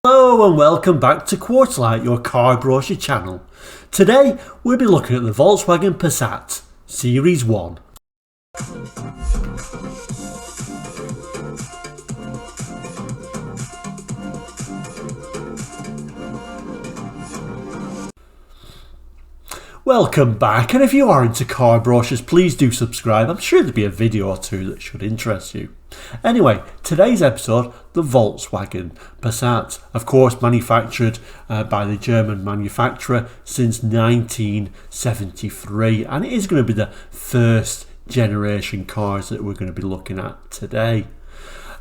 Hello and welcome back to Quartzlight, your car brochure channel. Today we'll be looking at the Volkswagen Passat Series 1. Welcome back, and if you are into car brochures, please do subscribe. I'm sure there'll be a video or two that should interest you. Anyway, today's episode, the Volkswagen Passat, of course manufactured by the German manufacturer since 1973, and it is going to be the first generation cars that we're going to be looking at today.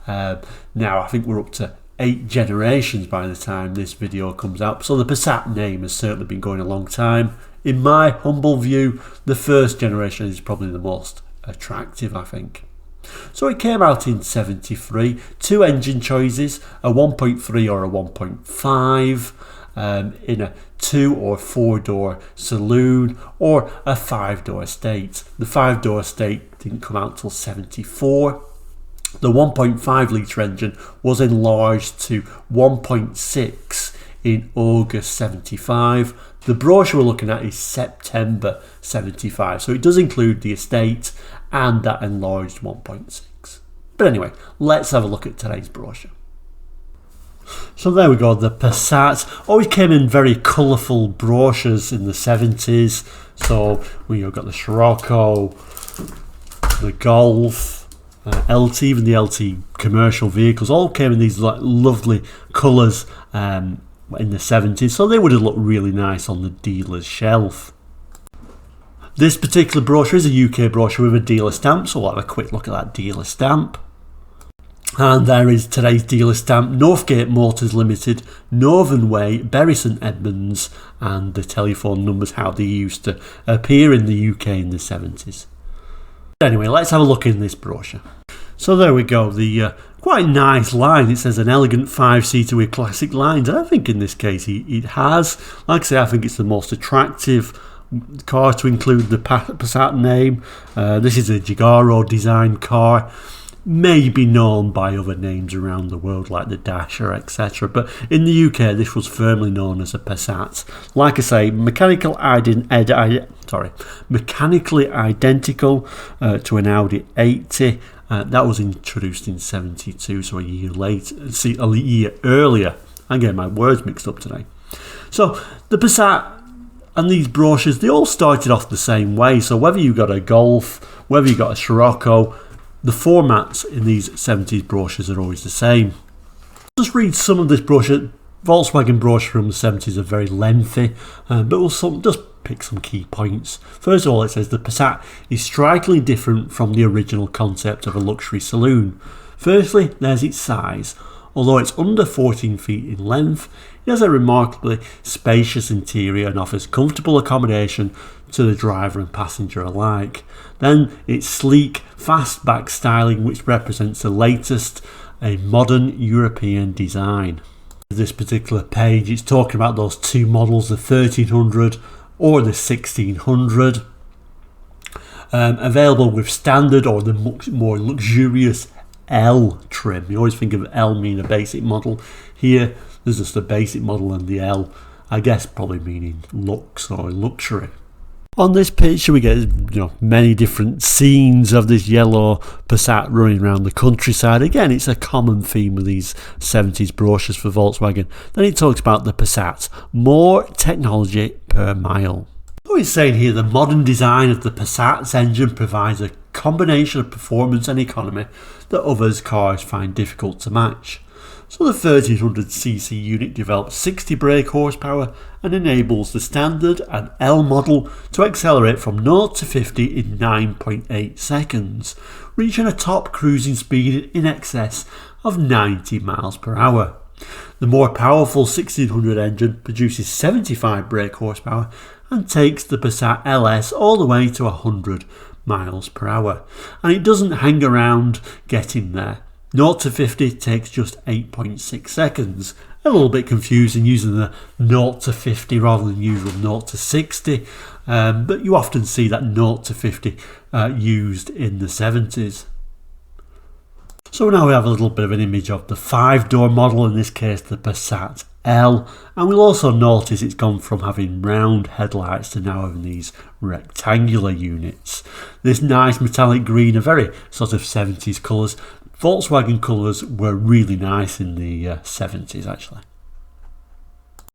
Now I think we're up to 8 generations by the time this video comes out, so the Passat name has certainly been going a long time. In my humble view, the first generation is probably the most attractive, I think. So it came out in 73, 2 engine choices, a 1.3 or a 1.5, in a 2 or 4 door saloon or a 5 door estate. The 5 door estate didn't come out till 74. The 1.5 litre engine was enlarged to 1.6 in August 75. The brochure we're looking at is September 75, so it does include the estate and that enlarged 1.6. But anyway, let's have a look at today's brochure. So there we go, the Passat always came in very colourful brochures in the 70s. So we've got the Scirocco, the Golf, LT, even the LT commercial vehicles all came in these like lovely colours in the 70s, so they would have looked really nice on the dealer's shelf. This particular brochure is a UK brochure with a dealer stamp, so we'll have a quick look at that dealer stamp. And there is today's dealer stamp: Northgate Motors Limited, Northern Way, Bury St Edmunds, and the telephone numbers, how they used to appear in the UK in the 70s. Anyway, let's have a look in this brochure. So there we go, the quite nice line. It says an elegant 5-seater with classic lines, and I think in this case it has. Like I say, I think it's the most attractive car to include the Passat name. This is a Giugiaro design car, may be known by other names around the world like the Dasher, etc. But in the UK this was firmly known as a Passat. Like I say, mechanically identical to an Audi 80. That was introduced in 72, so a year earlier. I'm getting my words mixed up today. So the Passat and these brochures, they all started off the same way. So whether you got a Golf, whether you got a Scirocco, the formats in these 70s brochures are always the same. Just read some of this brochure. Volkswagen brochure from the 70s are very lengthy, but we'll just pick some key points. First of all, it says the Passat is strikingly different from the original concept of a luxury saloon. Firstly, there's its size. Although it's under 14 feet in length, it has a remarkably spacious interior and offers comfortable accommodation to the driver and passenger alike. Then it's sleek, fastback styling, which represents the latest in modern European design. This particular page, it's talking about those 2 models, the 1300 or the 1600, available with standard or the more luxurious L trim. You always think of L meaning a basic model. Here there's just a basic model, and the L, I guess, probably meaning lux or luxury. On this picture we get many different scenes of this yellow Passat running around the countryside. Again, it's a common theme with these 70s brochures for Volkswagen. Then it talks about the Passat, more technology per mile. So it's saying here the modern design of the Passat's engine provides a combination of performance and economy that others cars find difficult to match. So the 1300cc unit develops 60 brake horsepower and enables the standard and L model to accelerate from 0 to 50 in 9.8 seconds, reaching a top cruising speed in excess of 90 miles per hour. The more powerful 1600 engine produces 75 brake horsepower and takes the Passat LS all the way to 100 miles per hour. And it doesn't hang around getting there. 0 to 50 takes just 8.6 seconds. A little bit confusing using the 0 to 50 rather than usual 0 to 60, but you often see that 0 to 50 used in the 70s. So now we have a little bit of an image of the 5-door model, in this case the Passat L, and we'll also notice it's gone from having round headlights to now having these rectangular units. This nice metallic green, a very sort of 70s colours. Volkswagen colours were really nice in the 70s actually.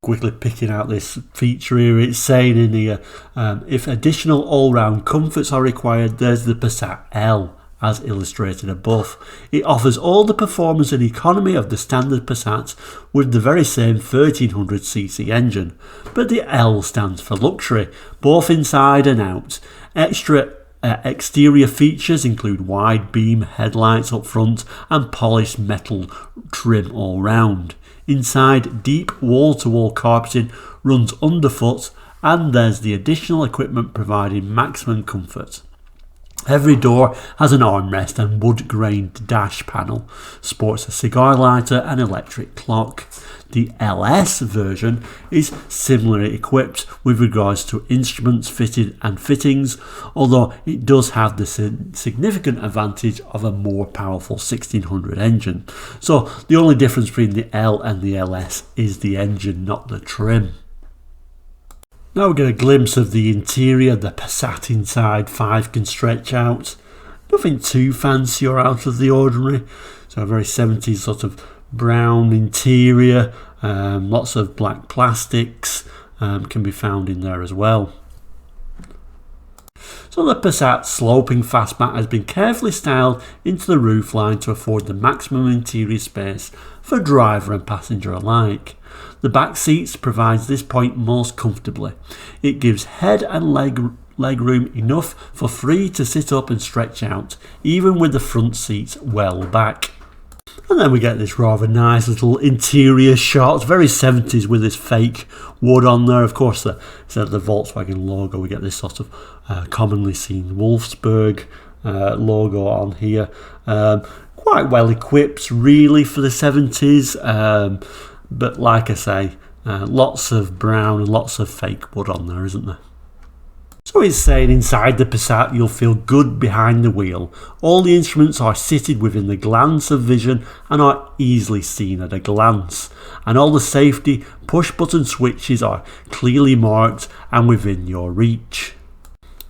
Quickly picking out this feature here, it's saying in here, if additional all-round comforts are required, there's the Passat L, as illustrated above. It offers all the performance and economy of the standard Passat with the very same 1300cc engine, but the L stands for luxury, both inside and out. Extra exterior features include wide beam headlights up front and polished metal trim all round. Inside, deep wall-to-wall carpeting runs underfoot, and there's the additional equipment providing maximum comfort. Every door has an armrest and wood-grained dash panel, sports a cigar lighter and electric clock. The LS version is similarly equipped with regards to instruments fitted and fittings, although it does have the significant advantage of a more powerful 1600 engine. So the only difference between the L and the LS is the engine, not the trim. Now we get a glimpse of the interior. The Passat inside 5 can stretch out. Nothing too fancy or out of the ordinary. So a very 70s sort of brown interior. Lots of black plastics can be found in there as well. So the Passat sloping fastback has been carefully styled into the roofline to afford the maximum interior space for driver and passenger alike. The back seats provides this point most comfortably. It gives head and leg room enough for three to sit up and stretch out, even with the front seats well back. And then we get this rather nice little interior shot, very 70s with this fake wood on there. Of course, instead of the Volkswagen logo, we get this sort of commonly seen Wolfsburg logo on here. Quite well equipped, really, for the 70s. But like I say, lots of brown and lots of fake wood on there, isn't there? So it's saying inside the Passat you'll feel good behind the wheel. All the instruments are seated within the glance of vision and are easily seen at a glance. And all the safety push button switches are clearly marked and within your reach.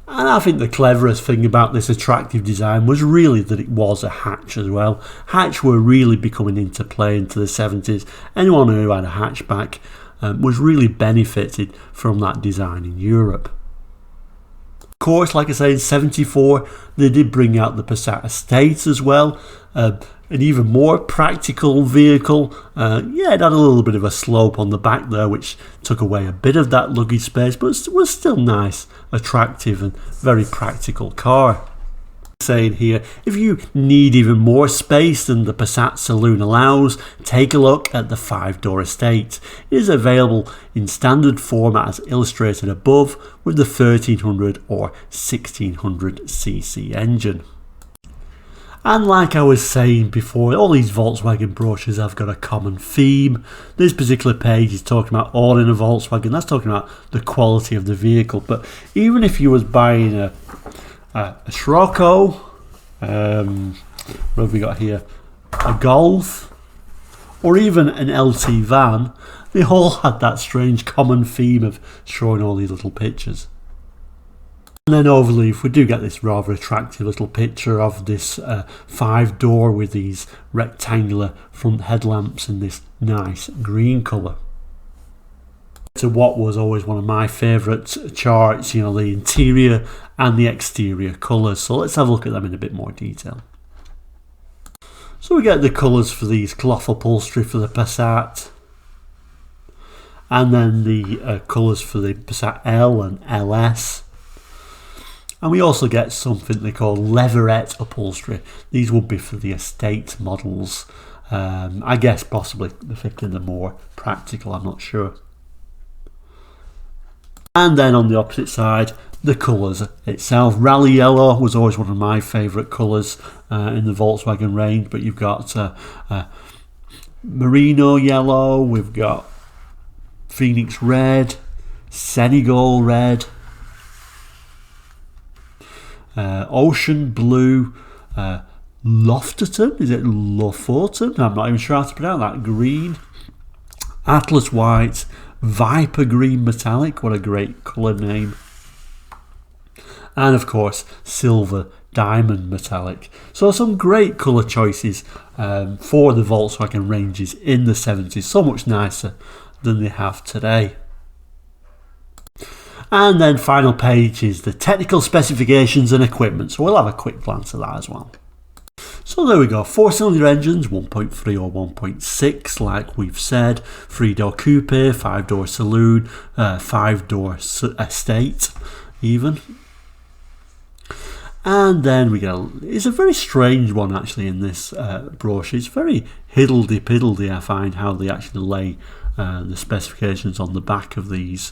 And I think the cleverest thing about this attractive design was really that it was a hatch as well. Hatch were really becoming into play into the 70s. Anyone who had a hatchback was really benefited from that design in Europe. Of course, like I say, in 74 they did bring out the Passat Estate as well. An even more practical vehicle. It had a little bit of a slope on the back there, which took away a bit of that luggage space, but it was still nice, attractive and very practical car. Saying here, if you need even more space than the Passat saloon allows, take a look at the 5-door Estate. It is available in standard format as illustrated above with the 1300 or 1600cc engine. And like I was saying before, all these Volkswagen brochures have got a common theme. This particular page is talking about all in a Volkswagen. That's talking about the quality of the vehicle. But even if you was buying a Scirocco, what have we got here? A Golf, or even an LT van, they all had that strange common theme of showing all these little pictures. And then overleaf, we do get this rather attractive little picture of this 5-door with these rectangular front headlamps in this nice green colour. To what was always one of my favourite charts, the interior and the exterior colours. So let's have a look at them in a bit more detail. So we get the colours for these cloth upholstery for the Passat, and then the colours for the Passat L and LS. And we also get something they call leatherette upholstery. These would be for the estate models. I guess possibly depicting the more practical, I'm not sure. And then on the opposite side, the colours itself. Rally yellow was always one of my favourite colours in the Volkswagen range, but you've got merino yellow, we've got Phoenix red, Senegal red, ocean blue, Lofterton, is it Lofoten? I'm not even sure how to pronounce that. Green, Atlas White, Viper Green Metallic, what a great colour name. And of course, Silver Diamond Metallic. So some great colour choices for the Volkswagen ranges in the 70s, so much nicer than they have today. And then final page is the technical specifications and equipment, so we'll have a quick glance at that as well. So there we go, 4-cylinder engines, 1.3 or 1.6 like we've said, 3-door coupe, 5-door saloon, 5-door estate even. And then we go, it's a very strange one actually in this brochure. It's very hiddledy-piddledy, I find, how they actually lay the specifications on the back of these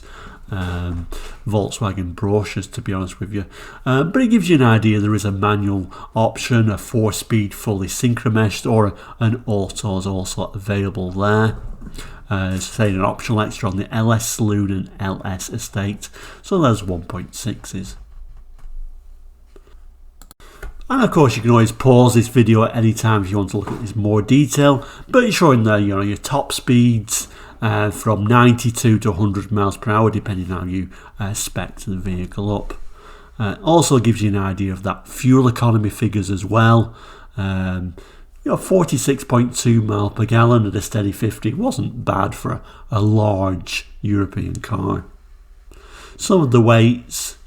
Volkswagen brochures, to be honest with you. But it gives you an idea. There is a manual option, a 4-speed fully synchro-meshed, or an auto is also available there. It's saying an optional extra on the LS Saloon and LS Estate. So there's 1.6s. And of course you can always pause this video at any time if you want to look at this in more detail, but it's showing there, you know, your top speeds from 92 to 100 miles per hour depending on how you spec the vehicle up. Also gives you an idea of that fuel economy figures as well. You know, 46.2 mile per gallon at a steady 50 wasn't bad for a large European car. Some of the weights,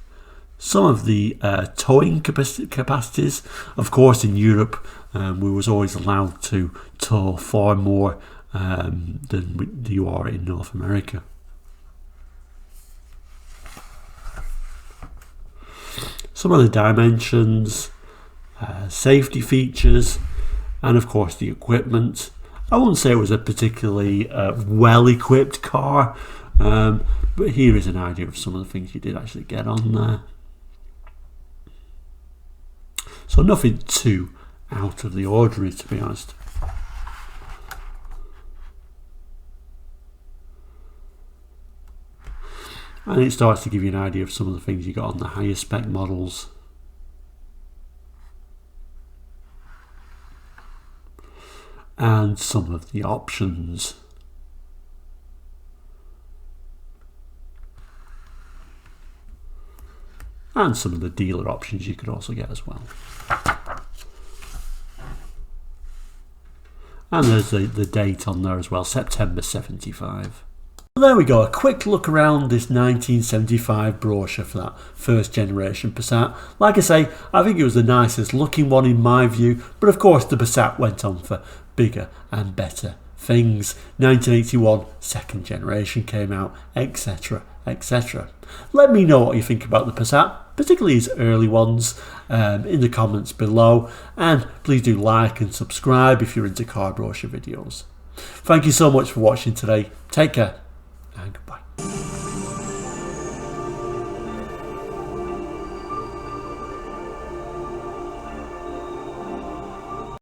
some of the towing capacities. Of course, in Europe, we was always allowed to tow far more than you are in North America. Some of the dimensions, safety features, and of course the equipment. I wouldn't say it was a particularly well-equipped car, but here is an idea of some of the things you did actually get on there. So nothing too out of the ordinary, to be honest. And it starts to give you an idea of some of the things you got on the higher spec models. And some of the options. And some of the dealer options you could also get as well. And there's the date on there as well, September 75. There we go, a quick look around this 1975 brochure for that first generation Passat. Like I say, I think it was the nicest looking one in my view, but of course the Passat went on for bigger and better things. 1981, second generation came out, etc, etc. Let me know what you think about the Passat, particularly his early ones, in the comments below, and please do like and subscribe if you're into car brochure videos. Thank you so much for watching today. Take care and goodbye.